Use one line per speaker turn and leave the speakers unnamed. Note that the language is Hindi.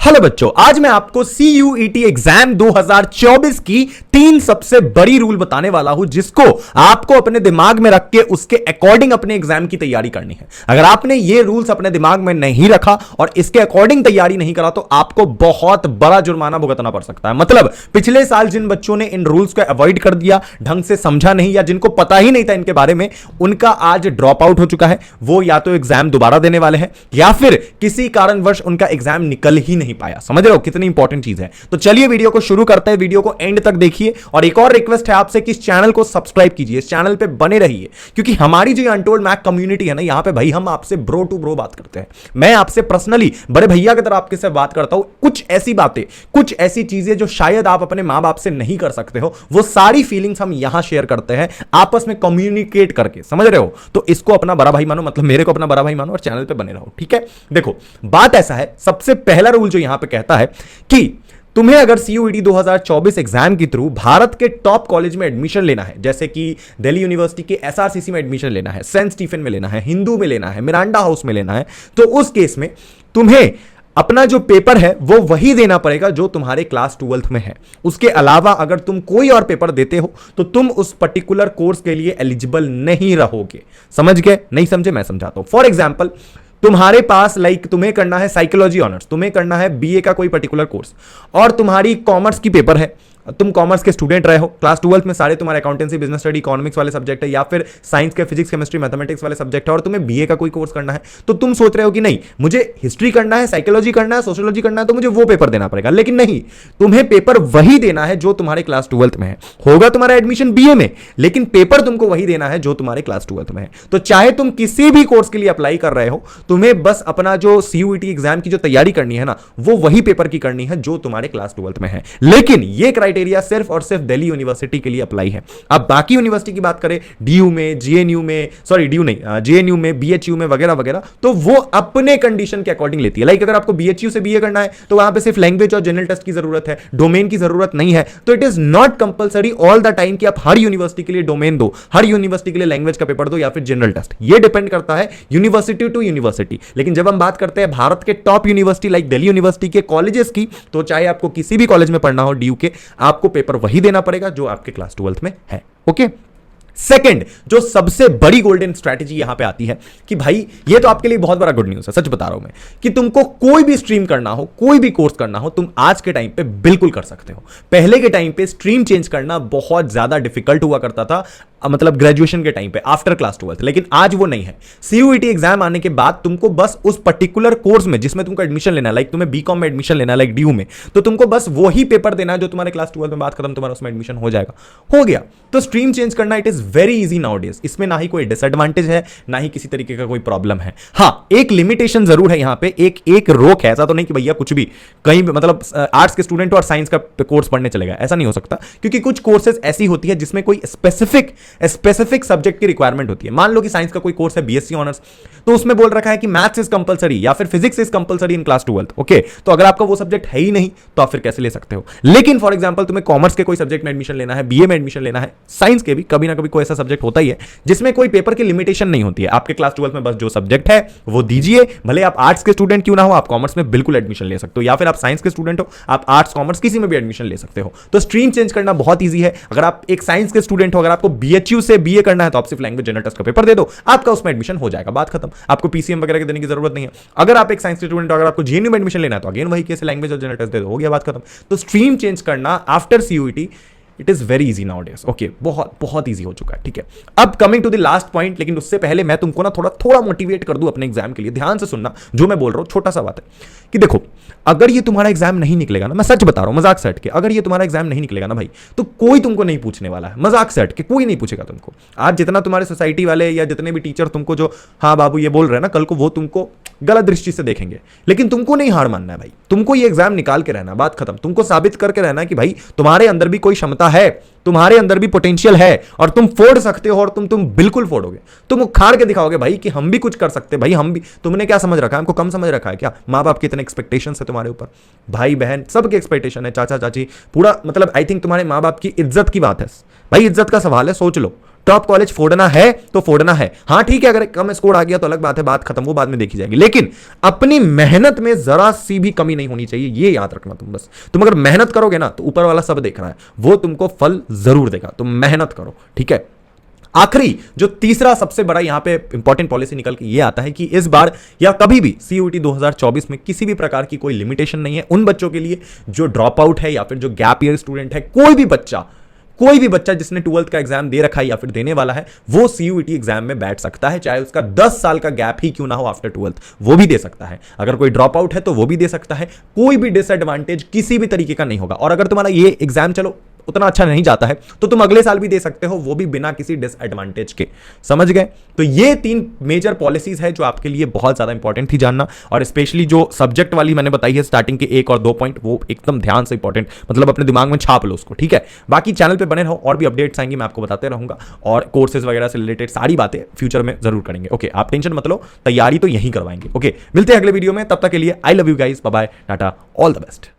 हेलो बच्चों, आज मैं आपको CUET एग्जाम 2024 की 3 सबसे बड़ी रूल बताने वाला हूं जिसको आपको अपने दिमाग में रख के उसके अकॉर्डिंग अपने एग्जाम की तैयारी करनी है। अगर आपने ये रूल्स अपने दिमाग में नहीं रखा और इसके अकॉर्डिंग तैयारी नहीं करा तो आपको बहुत बड़ा जुर्माना भुगतना पड़ सकता है। मतलब पिछले साल जिन बच्चों ने इन रूल्स को अवॉइड कर दिया, ढंग से समझा नहीं या जिनको पता ही नहीं था इनके बारे में, उनका आज ड्रॉप आउट हो चुका है। वो या तो एग्जाम दोबारा देने वाले हैं या फिर किसी कारणवश उनका एग्जाम निकल ही नहीं पाया। समझ रहे हो कितनी इंपॉर्टेंट चीज है। तो चलिए वीडियो को शुरू करते हैं। वीडियो को एंड तक देखिए और एक और रिक्वेस्ट है आपसे कि इस चैनल को सब्सक्राइब कीजिए, इस चैनल पे बने रहिए, क्योंकि हमारी जो अनटोल्ड मैथ कम्युनिटी है ना, यहां पे भाई हम आपसे ब्रो टू ब्रो बात करते हैं। मैं आपसे पर्सनली बड़े भैया की तरह आपके से बात करता हूं। कुछ ऐसी बातें, कुछ ऐसी चीजें जो शायद आप अपने मां बाप से नहीं कर सकते हो, वो सारी फीलिंग्स हम यहां शेयर करते हैं आपस में कम्युनिकेट करके। समझ रहे हो? तो इसको अपना बड़ा भाई मानो, मतलब मेरे को अपना बड़ा भाई मानो और चैनल पे बने रहो। ठीक है, देखो बात ऐसा है, सबसे पहला रूल जो यहां पे कहता है कि तुम्हें अगर CUET 2024 एग्जाम के थ्रू भारत के टॉप कॉलेज में एडमिशन लेना है, जैसे कि दिल्ली यूनिवर्सिटी के SRCC में एडमिशन लेना है, सेंट स्टीफन में लेना है, हिंदू में लेना है, मिरांडा हाउस में लेना है, तो उस केस में तुम्हें अपना जो पेपर है वो वही देना पड़ेगा जो तुम्हारे क्लास 12th में है। उसके अलावा अगर तुम कोई और पेपर देते हो तो तुम उस पर्टिकुलर कोर्स के लिए एलिजिबल नहीं रहोगे। समझ गए? नहीं समझे? मैं समझाता हूं। फॉर एग्जाम्पल, तुम्हारे पास तुम्हें करना है साइकोलॉजी ऑनर्स, तुम्हें करना है BA का कोई पर्टिकुलर कोर्स और तुम्हारी कॉमर्स की पेपर है, तुम कॉमर्स के स्टूडेंट रहे हो, क्लास 12th में सारे तुम्हारे अकाउंटेंसी, बिजनेस स्टडी, इकोनॉमिक्स वाले सब्जेक्ट है या फिर साइंस के फिजिक्स, केमिस्ट्री, मैथमेटिक्स वाले सब्जेक्ट है और तुम्हें BA का कोई कोर्स करना है, तो तुम सोच रहे हो कि नहीं मुझे हिस्ट्री करना है, साइकोलॉजी करना है, सोशियोलॉजी करना है, तो मुझे वो पेपर देना पड़ेगा। लेकिन नहीं, तुम्हें पेपर वही देना है जो तुम्हारे क्लास 12th में है। होगा तुम्हारा एडमिशन BA में, लेकिन पेपर तुमको वही देना है जो तुम्हारे क्लास 12th में है। तो चाहे तुम किसी भी कोर्स के लिए अप्लाई कर रहे हो, तुम्हें बस अपना जो CUET एग्जाम की जो तैयारी करनी है ना, वो वही पेपर की करनी है जो तुम्हारे क्लास 12th में है। लेकिन ये क्राइटेरिया सिर्फ और सिर्फ दिल्ली यूनिवर्सिटी के लिए अप्लाई है। अब बाकी यूनिवर्सिटी की बात करें, DU में, GNU में, सॉरी DU नहीं, JNU में, BHU में वगैरह वगैरह, तो वो अपने कंडीशन के अकॉर्डिंग लेती है। लाइक अगर आपको BHU से BA करना है तो वहां पे सिर्फ लैंग्वेज और जनरल टेस्ट की जरूरत है, डोमेन की जरूरत नहीं है। तो it is not compulsory all the time कि आप हर यूनिवर्सिटी के लिए डोमेन दो, हर यूनिवर्सिटी के लिए लैंग्वेज का पेपर दो या फिर जनरल टेस्ट। ये डिपेंड करता है यूनिवर्सिटी टू यूनिवर्सिटी। लेकिन जब हम बात करते हैं भारत के top university like Delhi university के कॉलेजेस की, तो चाहे आपको किसी भी कॉलेज में पढ़ना हो DU के, आपको पेपर वही देना पड़ेगा जो आपके क्लास 12th में है। ओके, सेकंड जो सबसे बड़ी गोल्डन स्ट्रैटेजी यहां पे आती है कि भाई ये तो आपके लिए बहुत बड़ा गुड न्यूज़ है, सच बता रहा हूं मैं, कि तुमको कोई भी स्ट्रीम करना हो, कोई भी कोर्स करना हो, तुम आज के टाइम पे बिल्कुल कर सकते हो। पहले के टाइम पे स्ट्रीम चेंज करना बहुत ज्यादा डिफिकल्ट हुआ करता था, मतलब ग्रेजुएशन के टाइम पे आफ्टर क्लास 12th, लेकिन आज वो नहीं है। CUET एग्जाम आने के बाद तुमको बस उस पर्टिकुलर कोर्स में जिसमें तुमको एडमिशन लेना है, लाइक तुम्हें BCom में एडमिशन लेना है लाइक DU में, तो तुमको बस वही पेपर देना है जो तुम्हारे क्लास 12th में, बात खत्म, तुम्हारा उसमें एडमिशन हो जाएगा, हो गया। तो स्ट्रीम चेंज करना it is very easy nowadays. इसमें ना ही कोई डिसएडवांटेज है, ना ही किसी तरीके का कोई प्रॉब्लम है। हाँ, एक लिमिटेशन जरूर है यहां पे, एक रोक है। ऐसा तो नहीं कि भैया कुछ भी कहीं मतलब आर्ट्स के स्टूडेंट और साइंस का कोर्स पढ़ने चलेगा, ऐसा नहीं हो सकता, क्योंकि कुछ कोर्सेज ऐसी होती है जिसमें कोई स्पेसिफिक सब्जेक्ट की रिक्वायरमेंट होती है। मान लो कि साइंस का कोई कोर्स है BSc ऑनर्स, तो उसमें बोल रखा है कि मैथ्स इज कंपलसरी या फिर physics is compulsory in class 12th। Okay, तो अगर आपका वो सब्जेक्ट है ही नहीं तो आप फिर कैसे ले सकते हो? लेकिन फॉर एग्जांपल तुम्हें कॉमर्स के कोई सब्जेक्ट में एडमिशन लेना है, BA में एडमिशन लेना है, साइंस के भी कभी ना कभी कोई ऐसा सब्जेक्ट होता ही है जिसमें कोई पेपर की लिमिटेशन नहीं होती है। आपके क्लास 12th में बस जो सब्जेक्ट है वो दीजिए, भले आप आर्ट्स के स्टूडेंट क्यों ना हो, आप कॉमर्स में बिल्कुल एडमिशन ले सकते हो, या फिर आप साइंस के स्टूडेंट हो, आप आर्ट्स कॉमर्स किसी में भी एडमिशन ले सकते हो। तो स्ट्रीम चेंज करना बहुत ईजी है। अगर आप एक साइंस के स्टूडेंट हो, अगर आपको BHU से BA करना है तो आप सिर्फ लैंग्वेज जनरल टेस्ट का पेपर दे दो, आपका उसमें एडमिशन हो जाएगा, बात खत्म। आपको PCM वगैरह के देने की जरूरत नहीं है। अगर आप एक साइंस के स्टूडेंट हो, अगर आपको JNU में एडमिशन लेना है तो अगेन वही केस, लैंग्वेज और जनरल टेस्ट दे दो, हो गया, बात खत्म। तो स्ट्रीम चेंज करना after CUET it is very easy nowadays. Okay, बहुत बहुत इजी हो चुका है। ठीक है, अब coming to the last point, लेकिन उससे पहले मैं तुमको ना थोड़ा मोटिवेट कर दूं अपने एग्जाम के लिए। ध्यान से सुनना जो मैं बोल रहा हूं, छोटा सा बात है कि देखो, अगर ये तुम्हारा एग्जाम नहीं निकलेगा ना, मैं सच बता रहा हूं मजाक से हट के, अगर ये तुम्हारा एग्जाम नहीं निकलेगा ना भाई, तो कोई तुमको नहीं पूछने वाला है, मजाक से हट के कोई नहीं पूछेगा तुमको। आज जितना तुम्हारे सोसाइटी वाले या जितने भी टीचर तुमको जो हाँ बाबू ये बोल रहे हैं ना, कल को वो तुमको गलत दृष्टि से देखेंगे। लेकिन तुमको नहीं हार मानना है भाई, तुमको ये एग्जाम निकाल के रहना, बात खत्म। तुमको साबित करके रहना कि भाई तुम्हारे अंदर भी कोई क्षमता है, तुम्हारे अंदर भी पोटेंशियल है और तुम फोड़ सकते हो, और तुम बिल्कुल फोड़ोगे। तुम उखाड़ के दिखाओगे भाई कि हम भी कुछ कर सकते हैं। भाई हम भी, तुमने क्या समझ रखा है, हमको कम समझ रखा है क्या? माँ बाप के इतने एक्सपेक्टेशन है तुम्हारे ऊपर, भाई बहन सबके एक्सपेक्टेशन है, चाचा चाची पूरा, मतलब आई थिंक तुम्हारे माँ बाप की इज्जत की बात है भाई, इज्जत का सवाल है, सोच लो। टॉप कॉलेज फोड़ना है तो फोड़ना है। हाँ ठीक है, अगर कम स्कोर आ गया तो अलग बात है, बात खत्म, वो बाद में देखी जाएगी, लेकिन अपनी मेहनत में जरा सी भी कमी नहीं होनी चाहिए, ये याद रखना तुम बस। तुम अगर मेहनत करोगे ना तो ऊपर वाला सब देख रहा है, वो तुमको फल जरूर देगा, तुम मेहनत करो, ठीक है। आखिरी जो तीसरा सबसे बड़ा यहां पे इंपॉर्टेंट पॉलिसी निकल के ये आता है कि इस बार या कभी भी सीयूईटी 2024 में किसी भी प्रकार की कोई लिमिटेशन नहीं है उन बच्चों के लिए जो ड्रॉप आउट है या फिर जो गैप ईयर स्टूडेंट है। कोई भी बच्चा जिसने 12th का एग्जाम दे रखा है या फिर देने वाला है, वो सीयूईटी एग्जाम में बैठ सकता है, चाहे उसका 10 साल का गैप ही क्यों ना हो आफ्टर 12th, वो भी दे सकता है। अगर कोई ड्रॉप आउट है तो वो भी दे सकता है, कोई भी डिसएडवांटेज किसी भी तरीके का नहीं होगा। और अगर तुम्हारा ये एग्जाम चलो उतना अच्छा नहीं जाता है तो तुम अगले साल भी दे सकते हो, वो भी बिना किसी डिसएडवांटेज के। समझ गए? तो ये 3 मेजर पॉलिसीज है जो आपके लिए बहुत ज्यादा इंपॉर्टेंट थी जानना, और स्पेशली जो सब्जेक्ट वाली मैंने बताई है स्टार्टिंग के 1 और 2 पॉइंट, वो एकदम ध्यान से इंपॉर्टेंट, मतलब अपने दिमाग में छाप लो उसको, ठीक है। बाकी चैनल पे बने रहो, और भी अपडेट्स आएंगे, मैं आपको बताते रहूंगा, और कोर्सेज वगैरह से रिलेटेड सारी बातें फ्यूचर में जरूर करेंगे। ओके, आप टेंशन मत लो, तैयारी तो यहीं करवाएंगे। ओके, मिलते हैं अगले वीडियो में, तब तक के लिए I love you guys, bye bye, tata, all the best.